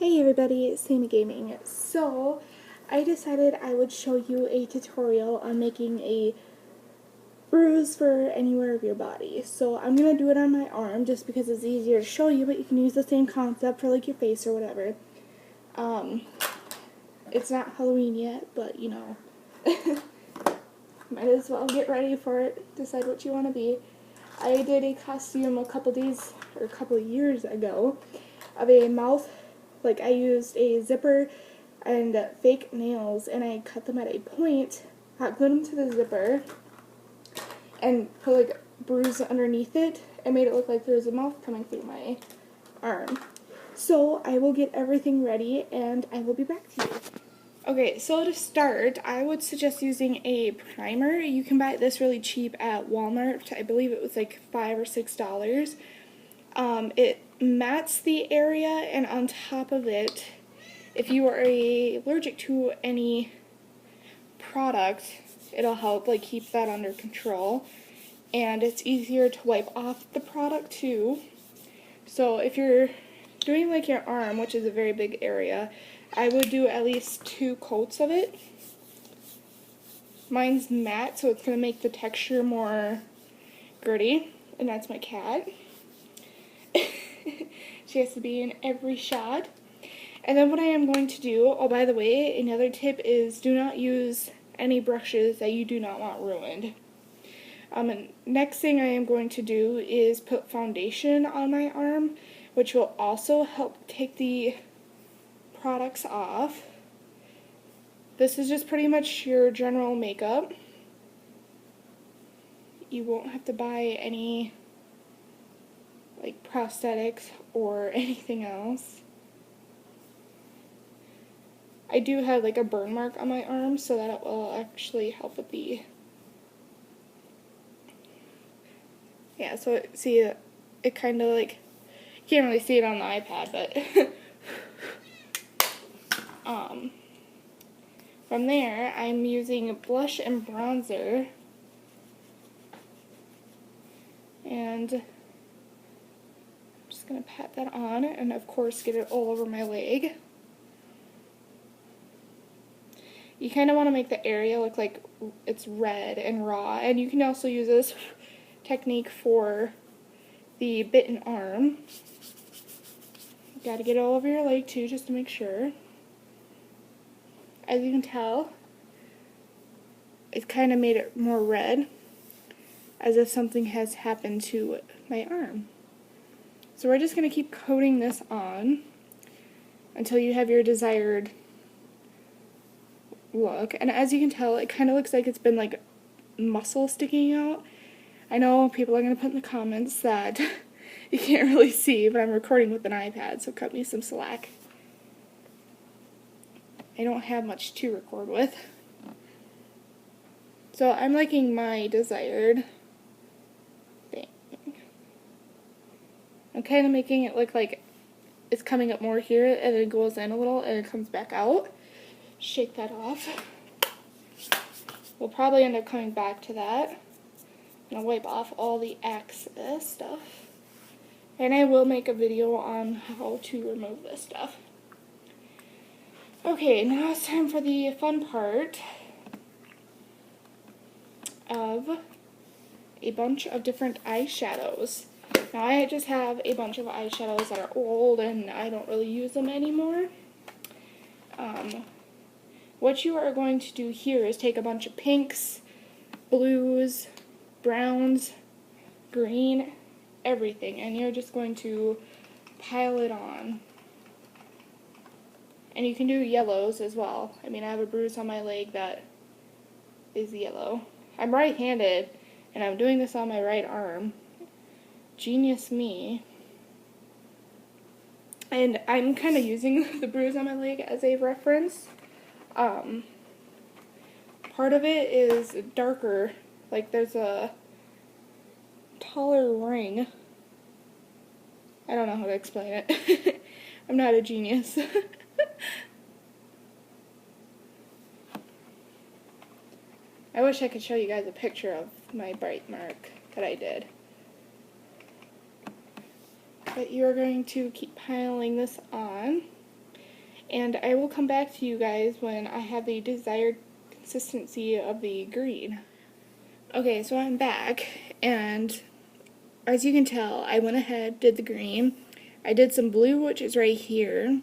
Hey everybody, it's Sammy Gaming. So, I decided I would show you a tutorial on making a bruise for anywhere of your body. So, I'm going to do it on my arm just because it's easier to show you, but you can use the same concept for like your face or whatever. It's not Halloween yet, but you know, might as well get ready for it, decide what you want to be. I did a costume a couple years ago of a mouth. Like, I used a zipper and fake nails, and I cut them at a point, glued them to the zipper, and put, like, a bruise underneath it, and made it look like there was a mouth coming through my arm. So, I will get everything ready, and I will be back to you. Okay, so to start, I would suggest using a primer. You can buy this really cheap at Walmart. I believe it was like $5 or $6. It mats the area, and on top of it, if you are allergic to any product, it'll help like keep that under control. And it's easier to wipe off the product too. So if you're doing like your arm, which is a very big area, I would do at least 2 coats of it. Mine's matte, so it's going to make the texture more gritty, and that's my cat. She has to be in every shot. And then what I am going to do, oh by the way, another tip is do not use any brushes that you do not want ruined. And next thing I am going to do is put foundation on my arm, which will also help take the products off. This is just pretty much your general makeup. You won't have to buy any like prosthetics or anything else. I do have like a burn mark on my arm, so that will actually help with the, yeah, so see, it kind of like, you can't really see it on the iPad, but from there, I'm using blush and bronzer, and I'm just going to pat that on, and of course get it all over my leg. You kind of want to make the area look like it's red and raw, and you can also use this technique for the bitten arm. You got to get it all over your leg too, just to make sure. As you can tell, it kind of made it more red, as if something has happened to my arm. So we're just going to keep coating this on until you have your desired look. And as you can tell, it kind of looks like it's been like muscle sticking out. I know people are going to put in the comments that you can't really see, but I'm recording with an iPad, so cut me some slack. I don't have much to record with. So I'm liking my desired thing. I'm kind of making it look like it's coming up more here, and then it goes in a little, and it comes back out. Shake that off. We'll probably end up coming back to that. I'm going to wipe off all the excess stuff. And I will make a video on how to remove this stuff. Okay, now it's time for the fun part of a bunch of different eyeshadows. Now I just have a bunch of eyeshadows that are old and I don't really use them anymore. What you are going to do here is take a bunch of pinks, blues, browns, green, everything, and you're just going to pile it on. And you can do yellows as well. I mean, I have a bruise on my leg that is yellow. I'm right-handed, and I'm doing this on my right arm. Genius me. And I'm kind of using the bruise on my leg as a reference. Part of it is darker, like there's a taller ring. I don't know how to explain it. I'm not a genius. I wish I could show you guys a picture of my bite mark that I did. But you're going to keep piling this on. and I will come back to you guys when I have the desired consistency of the green. Okay, so I'm back, and as you can tell, I went ahead, did the green. I did some blue, which is right here, and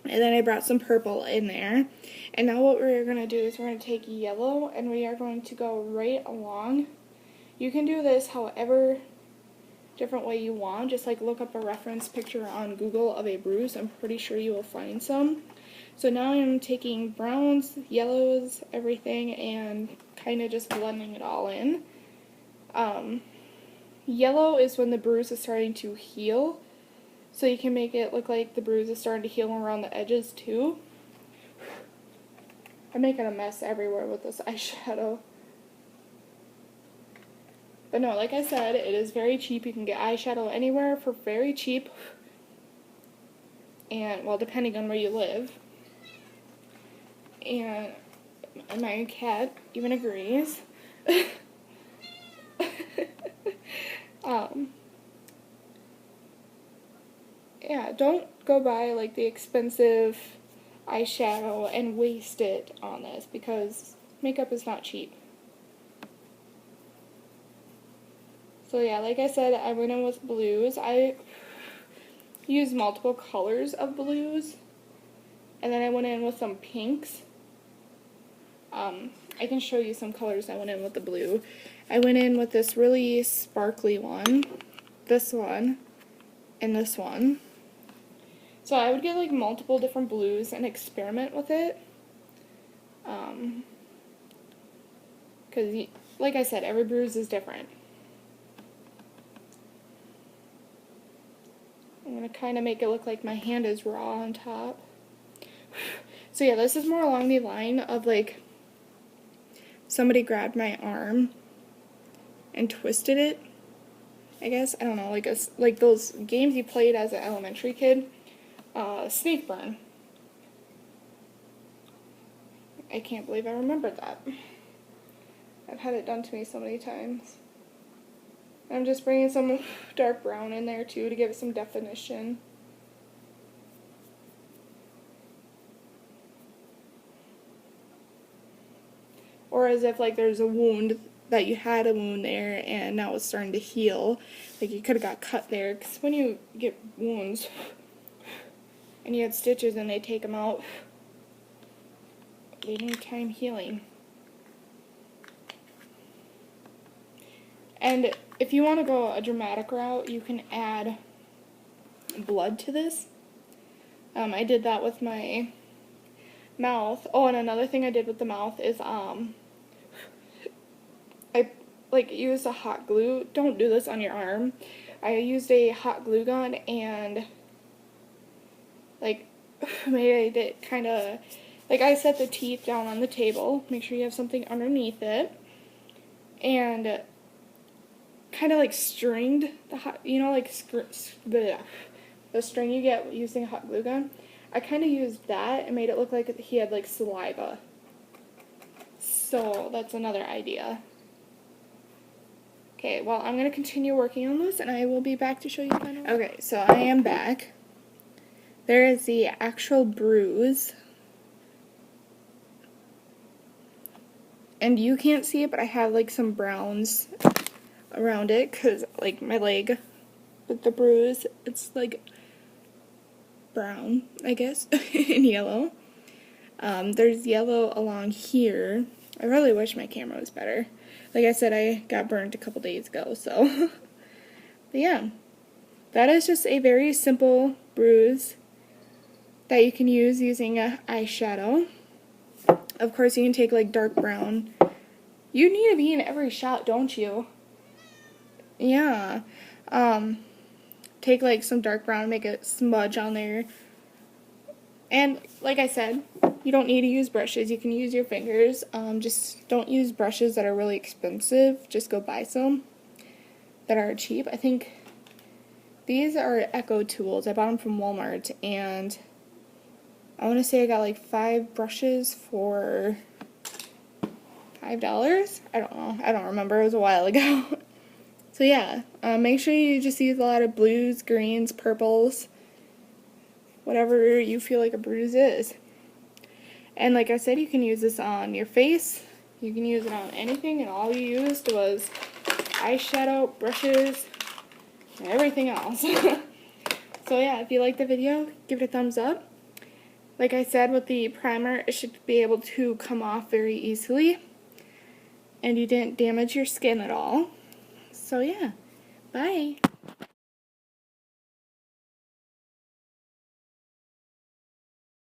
then I brought some purple in there. And now what we're going to do is we're going to take yellow, and we are going to go right along. You can do this however different way you want. Just like look up a reference picture on Google of a bruise. I'm pretty sure you will find some. So now I'm taking browns, yellows, everything, and kind of just blending it all in. Yellow is when the bruise is starting to heal, so you can make it look like the bruise is starting to heal around the edges too. I'm making a mess everywhere with this eyeshadow. But no, like I said, it is very cheap. You can get eyeshadow anywhere for very cheap. And, well, depending on where you live. And my cat even agrees. Yeah, don't go buy like the expensive eyeshadow and waste it on this, because makeup is not cheap. So yeah, like I said, I went in with blues. I used multiple colors of blues, and then I went in with some pinks. I can show you some colors I went in with the blue. I went in with this really sparkly one, this one, and this one. So I would get like multiple different blues and experiment with it. Because, like I said, every bruise is different. I'm going to kind of make it look like my hand is raw on top. So yeah, this is more along the line of like somebody grabbed my arm and twisted it, I guess. I don't know, like those games you played as an elementary kid. Snake burn. I can't believe I remembered that. I've had it done to me so many times. I'm just bringing some dark brown in there too to give it some definition. Or as if like there's a wound, that you had a wound there and now it's starting to heal. Like you could have got cut there, because when you get wounds and you had stitches and they take them out, they need time healing. And if you want to go a dramatic route, you can add blood to this. I did that with my mouth. Oh, and another thing I did with the mouth is I used a hot glue. Don't do this on your arm. I used a hot glue gun and made it kind of like, I set the teeth down on the table. Make sure you have something underneath it, and kind of like stringed the hot, the string you get using a hot glue gun. I kind of used that and made it look like he had like saliva. So that's another idea. Okay, well, I'm going to continue working on this, and I will be back to show you the final. Okay, so I am back. There is the actual bruise. And you can't see it, but I have like some browns around it, because like my leg with the bruise, it's like brown, I guess, and yellow. There's yellow along here. I really wish my camera was better. Like I said, I got burnt a couple days ago, so. But yeah, that is just a very simple bruise that you can use using a eyeshadow. Of course, you can take like dark brown. You need to be in every shot, don't you? Yeah. Take like some dark brown and make a smudge on there. And like I said, you don't need to use brushes. You can use your fingers. Just don't use brushes that are really expensive. Just go buy some that are cheap. I think these are Echo tools. I bought them from Walmart, and I want to say I got like 5 brushes for $5. I don't know. I don't remember. It was a while ago. So yeah, make sure you just use a lot of blues, greens, purples, whatever you feel like a bruise is. And like I said, you can use this on your face. You can use it on anything, and all you used was eyeshadow, brushes, and everything else. So yeah, if you liked the video, give it a thumbs up. Like I said, with the primer, it should be able to come off very easily. And you didn't damage your skin at all. So yeah, bye.